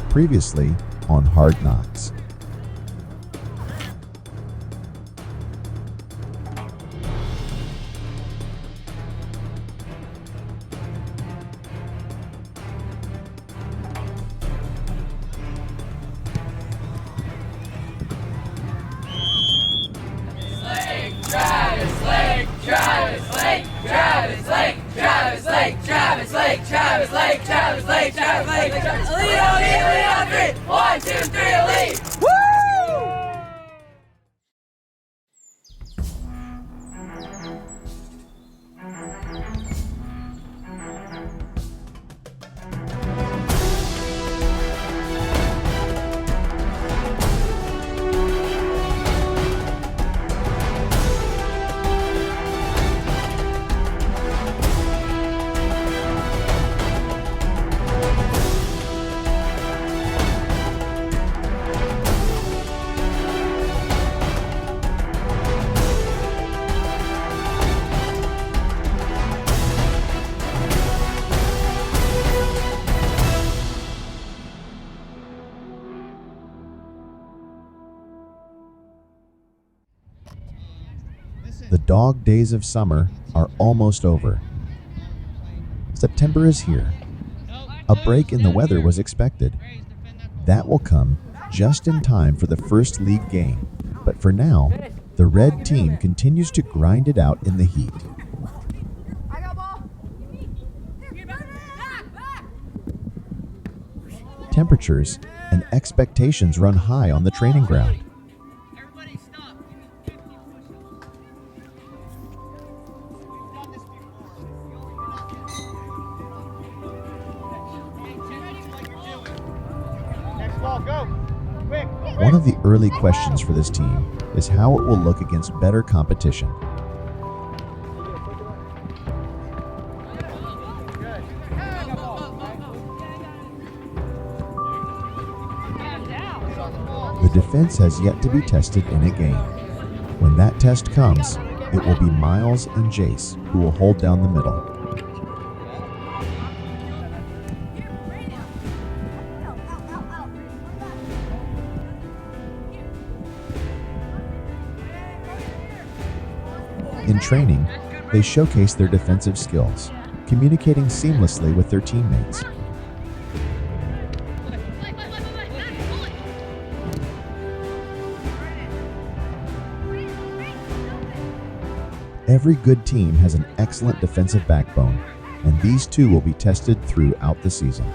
Previously on Hard Knocks. Elite on 3. 1, 2, 3, elite. Woo! The dog days of summer are almost over. September is here. A break in the weather was expected. That will come just in time for the first league game. But for now, the red team continues to grind it out in the heat. Temperatures and expectations run high on the training ground. One of the early questions for this team is how it will look against better competition. The defense has yet to be tested in a game. When that test comes, it will be Miles and Jace who will hold down the middle. In training, they showcase their defensive skills, communicating seamlessly with their teammates. Every good team has an excellent defensive backbone, and these two will be tested throughout the season.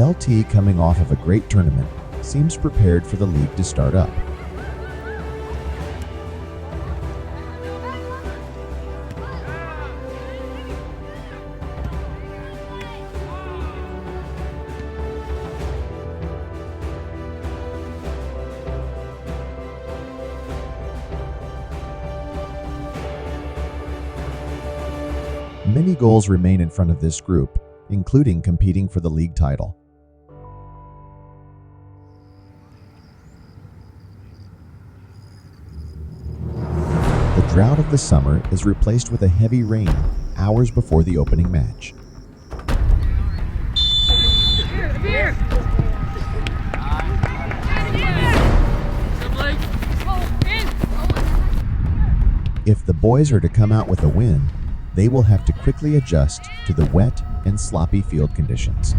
LT, coming off of a great tournament, seems prepared for the league to start up. Many goals remain in front of this group, including competing for the league title. The drought of the summer is replaced with a heavy rain hours before the opening match. If the boys are to come out with a win, they will have to quickly adjust to the wet and sloppy field conditions.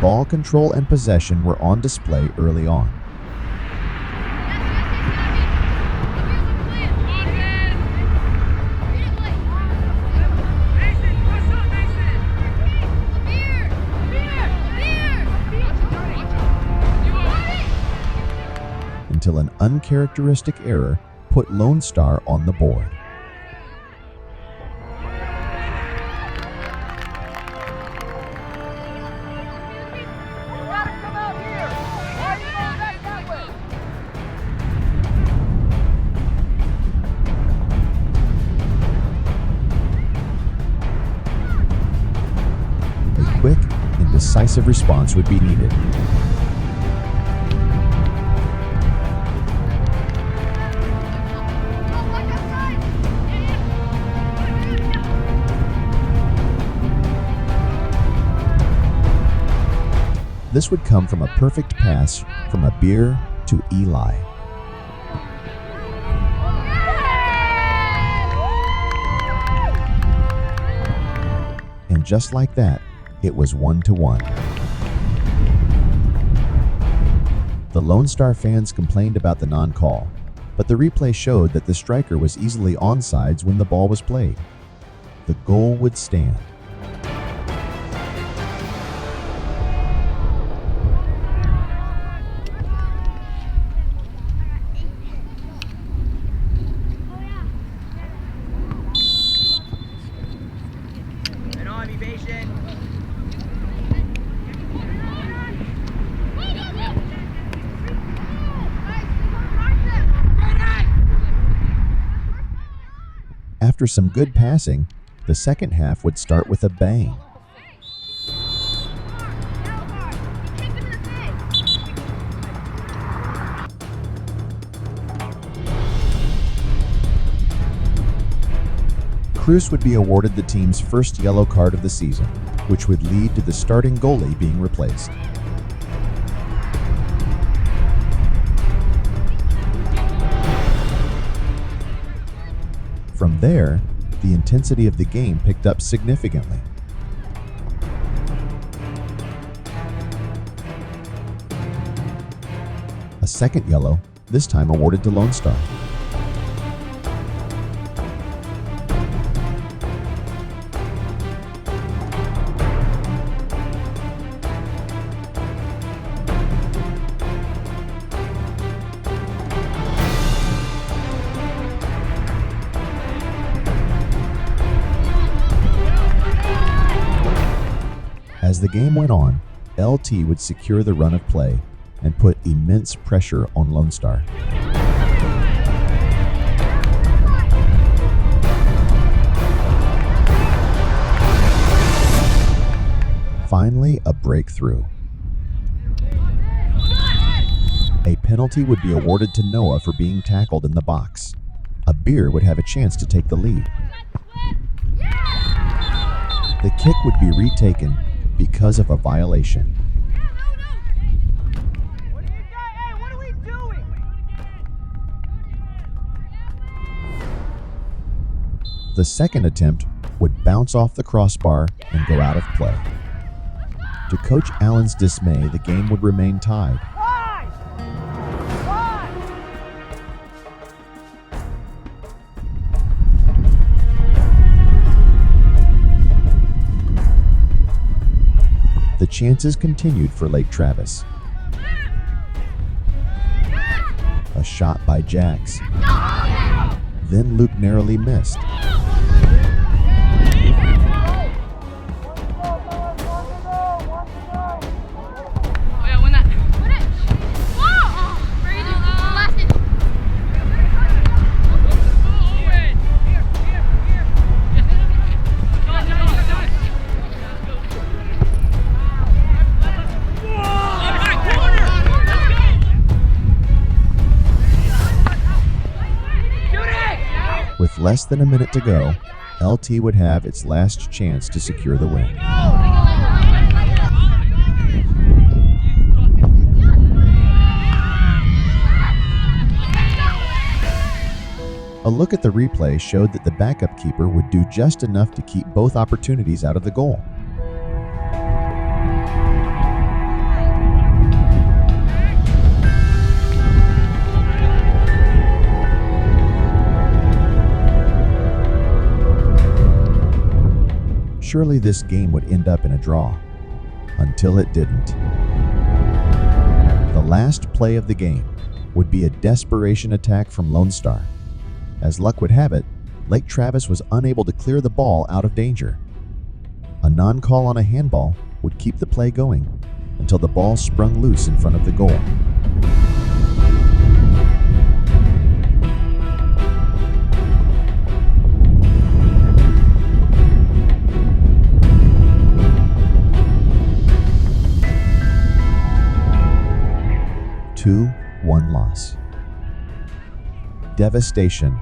Ball control and possession were on display early on. until an uncharacteristic error put Lone Star on the board. A quick and decisive response would be needed. This would come from a perfect pass from a beer to Eli. And just like that, it was 1-1. The Lone Star fans complained about the non-call, but the replay showed that the striker was easily onside when the ball was played. The goal would stand. After some good passing, the second half would start with a bang. Cruz would be awarded the team's first yellow card of the season, which would lead to the starting goalie being replaced. From there, the intensity of the game picked up significantly. A second yellow, this time awarded to Lone Star. As the game went on, LT would secure the run of play and put immense pressure on Lone Star. Finally, a breakthrough. A penalty would be awarded to Noah for being tackled in the box. A beer would have a chance to take the lead. The kick would be retaken because of a violation. What are we doing? The second attempt would bounce off the crossbar and go out of play. To Coach Allen's dismay, the game would remain tied. The chances continued for Lake Travis. A shot by Jax. Then Luke narrowly missed. With less than a minute to go, LT would have its last chance to secure the win. A look at the replay showed that the backup keeper would do just enough to keep both opportunities out of the goal. Surely this game would end up in a draw, until it didn't. The last play of the game, would be a desperation attack from Lone Star. As luck would have it, Lake Travis was unable to clear the ball out of danger. A non-call on a handball would keep the play going until the ball sprung loose in front of the goal. Two, 1 loss. Devastation.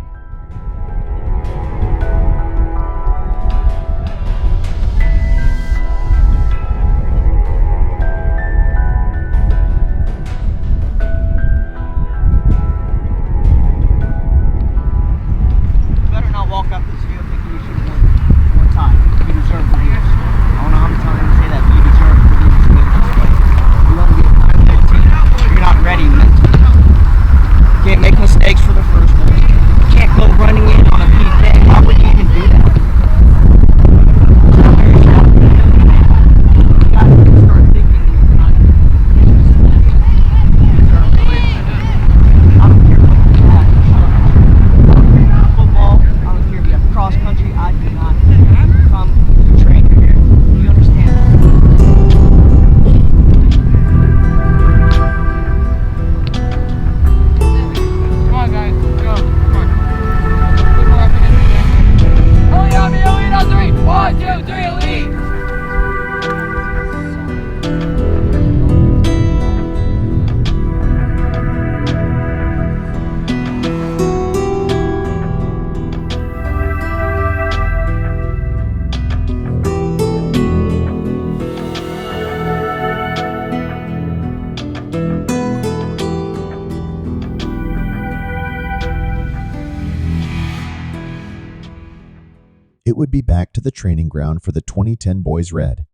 It would be back to the training ground for the 2010 Boys Red.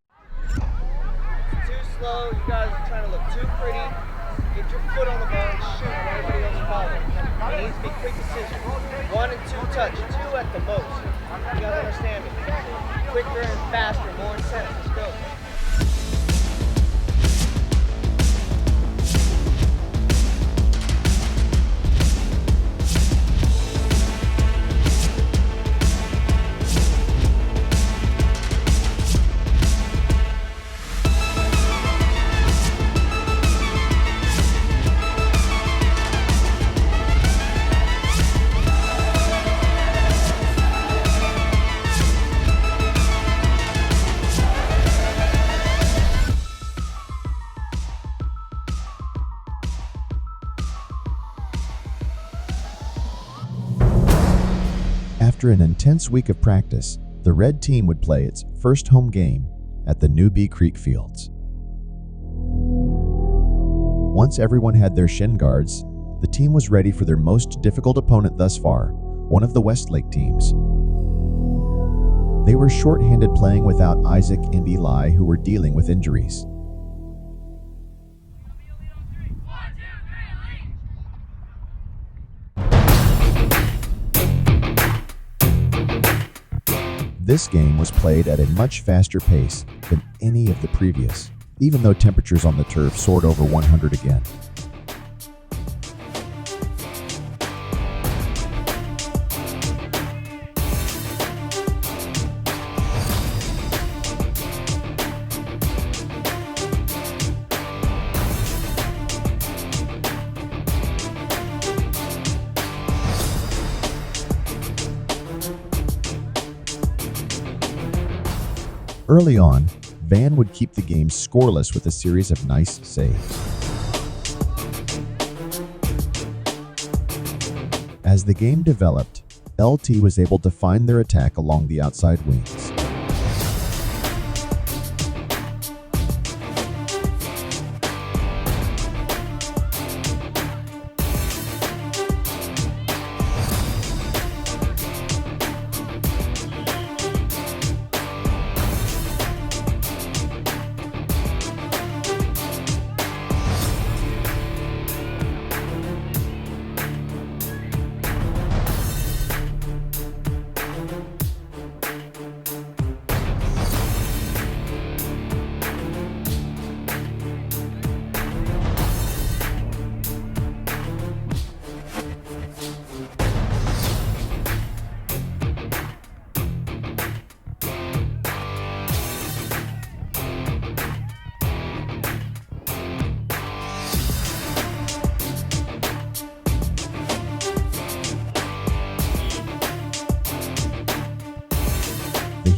Too slow, you guys are trying to look too pretty. Get your foot on the ball and shoot when everybody else follows. It needs to be quick decision. 1 and 2 touch, 2 at the most. You gotta understand me. Quicker and faster, more incentive. Let's go. After an intense week of practice, the Red team would play its first home game at the Newbie Creek Fields. Once everyone had their shin guards, the team was ready for their most difficult opponent thus far, one of the Westlake teams. They were short-handed, playing without Isaac and Eli, who were dealing with injuries. This game was played at a much faster pace than any of the previous, even though temperatures on the turf soared over 100 again. Early on, Van would keep the game scoreless with a series of nice saves. As the game developed, LT was able to find their attack along the outside wings.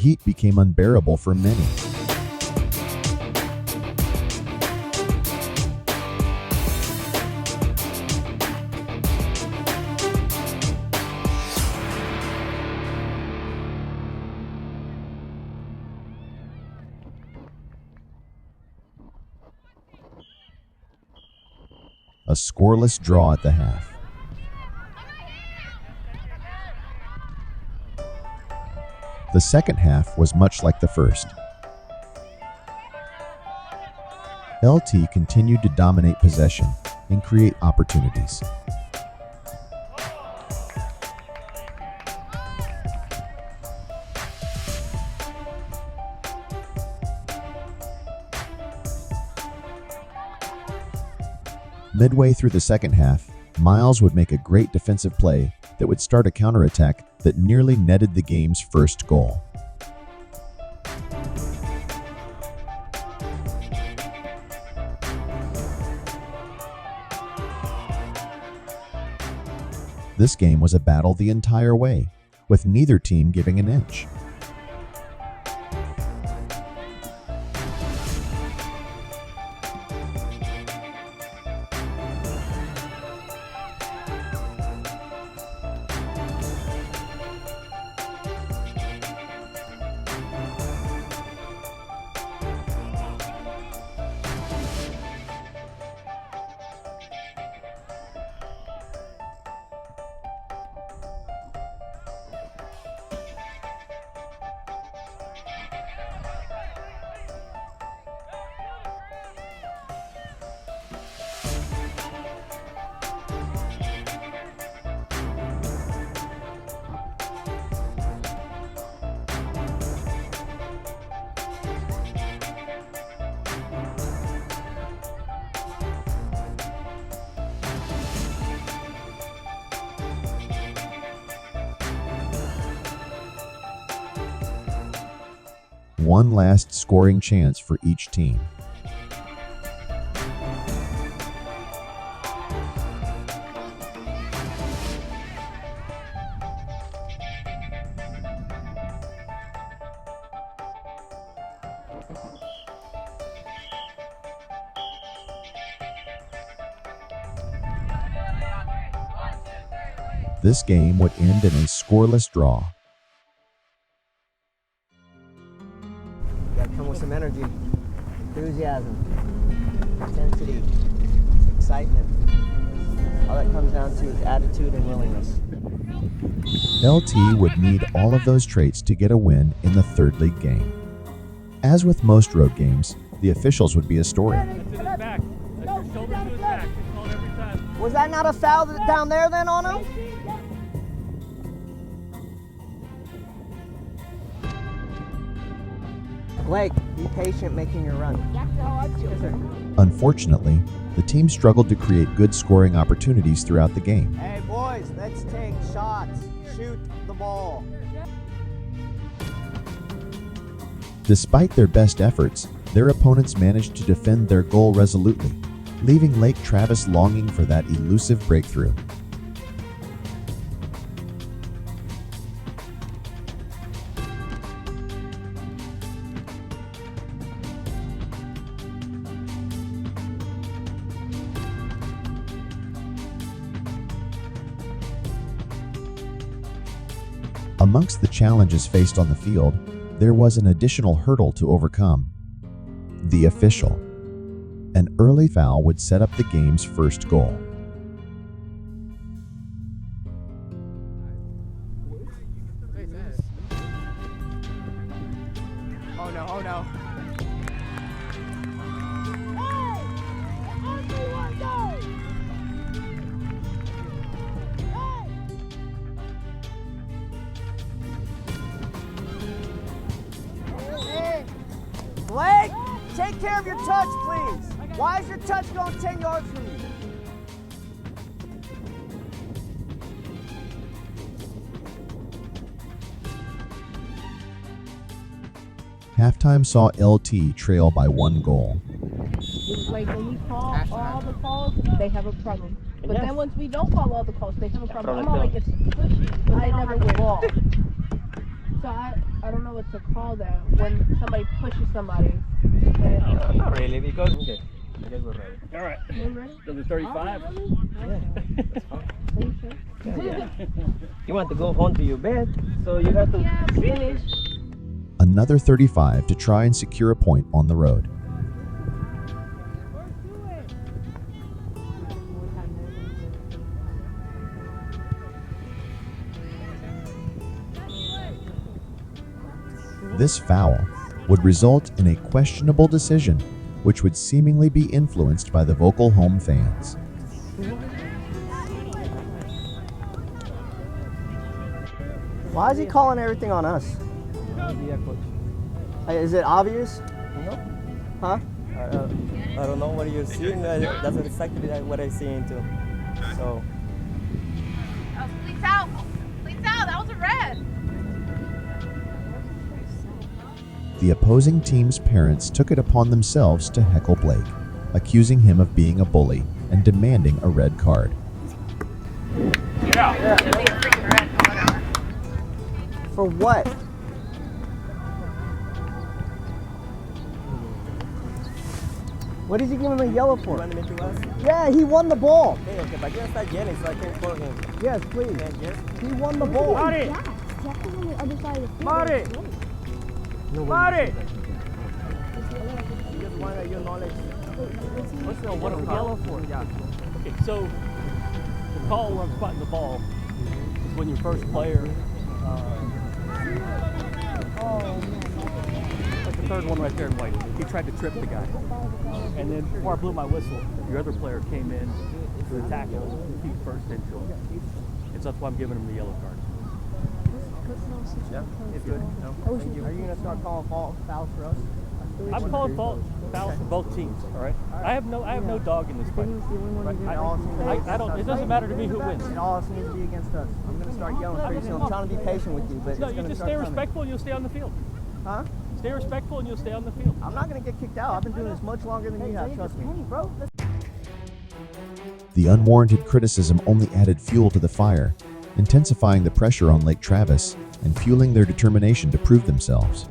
heat became unbearable for many. A scoreless draw at the half. The second half was much like the first. LT continued to dominate possession and create opportunities. Midway through the second half, Miles would make a great defensive play that would start a counterattack that nearly netted the game's first goal. This game was a battle the entire way, with neither team giving an inch. One last scoring chance for each team. This game would end in a scoreless draw. Gotta come with some energy, enthusiasm, intensity, excitement. All that comes down to is attitude and willingness. LT would need all of those traits to get a win in the third league game. As with most road games, the officials would be a story. Was that not a foul down there then on him? Blake, be patient making your run. Yes, sir. Unfortunately, the team struggled to create good scoring opportunities throughout the game. Hey boys, let's take shots. Shoot the ball. Despite their best efforts, their opponents managed to defend their goal resolutely, leaving Lake Travis longing for that elusive breakthrough. Amongst the challenges faced on the field, there was an additional hurdle to overcome: the official. An early foul would set up the game's first goal. Oh no, oh no. Blake, take care of your touch, please. Why is your touch going 10 yards from you? Halftime saw LT trail by 1 goal. It's like when we call all the calls, they have a problem. But then once we don't call all the calls, they have a problem. I'm all like, it's pushy, but they never win ball. So I I don't know what to call that when somebody pushes somebody. No, not really, because okay, I guess we're ready. All right. You ready? Number 35. Yeah, that's fine. Are you sure? Yeah. You want to go home to your bed, so you have to finish. Another 35 to try and secure a point on the road. This foul would result in a questionable decision, which would seemingly be influenced by the vocal home fans. Why is he calling everything on us? Is it obvious? No, Huh? I don't know what you're seeing. That's exactly what I'm seeing too. So That was cleats out. Cleats out. That was a red. The opposing team's parents took it upon themselves to heckle Blake, accusing him of being a bully and demanding a red card. Should be a freaking red. Whatever. For what? What is he giving him a yellow you for? want me to ask? Yeah, he won the ball. Okay, but I can start yelling so I can score him. Yes, please. Yeah, yes. He won the ball. Marty! Jack is on the other side of the field. Marty! No way Marty! you just want to acknowledge. What's the What a yellow for? Yeah. Okay, so the call where I'm spotting the ball is when your first player, like the third one right there in white, he tried to trip the guy. And then before I blew my whistle, your other player came in to attack him. He first into him. And so that's why I'm giving him the yellow card. Yeah, it's good. No. Are you going to start calling fouls for us? I'm calling fouls for both teams. All right. I have no dog in this fight. I don't. It doesn't matter to me who wins. It all seems to be against us. I'm going to start yelling pretty soon. I'm trying to be patient with you, but No, it's you going to just start stay coming. respectful and you'll stay on the field. Huh? Stay respectful and you'll stay on the field. I'm not going to get kicked out. I've been doing this much longer than you have. Trust me. Bro, The unwarranted criticism only added fuel to the fire, intensifying the pressure on Lake Travis and fueling their determination to prove themselves.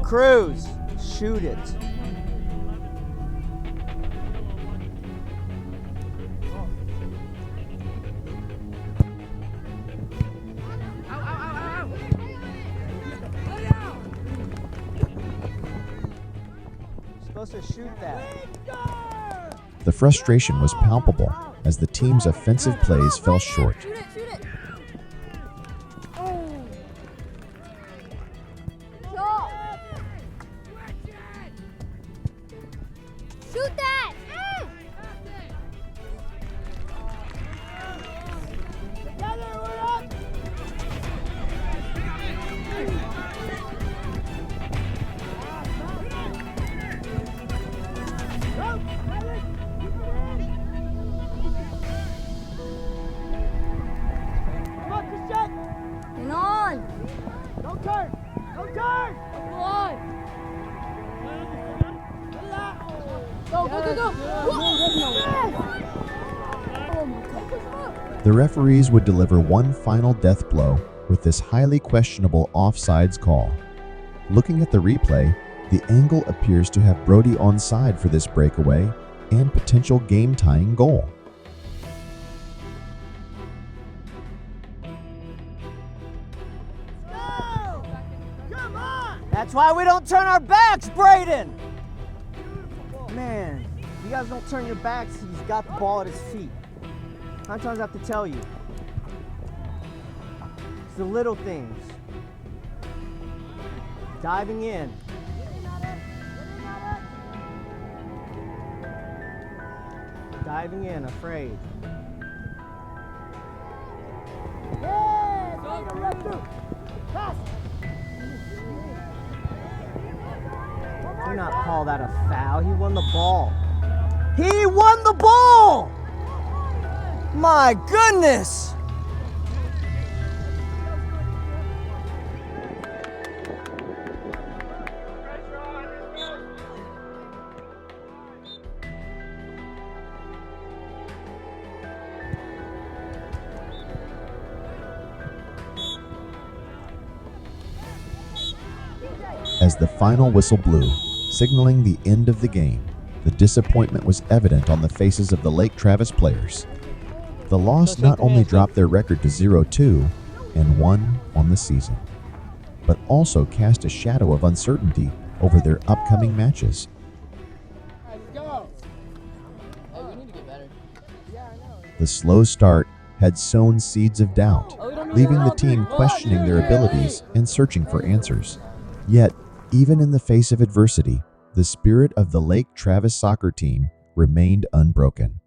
Cruz, shoot it. Supposed to shoot that. The frustration was palpable as the team's offensive plays fell short. Shoot it. Shoot it. Shoot that! Hang on! Don't turn! Don't turn! Come on! Go, go, go, go! Oh my God. The referees would deliver one final death blow with this highly questionable offsides call. Looking at the replay, the angle appears to have Brody onside for this breakaway and potential game-tying goal. Come on! That's why we don't turn our backs, Braden! Man. You guys don't turn your backs, he's got the ball at his feet. How many times I have to tell you? It's the little things. Diving in. Diving in, afraid. Do not call that a foul. He won the ball. He won the ball! My goodness! As the final whistle blew, signaling the end of the game, the disappointment was evident on the faces of the Lake Travis players. The loss not only dropped their record to 0-2 and 1 on the season, but also cast a shadow of uncertainty over their upcoming matches. The slow start had sown seeds of doubt, leaving the team questioning their abilities and searching for answers. Yet, even in the face of adversity, the spirit of the Lake Travis soccer team remained unbroken.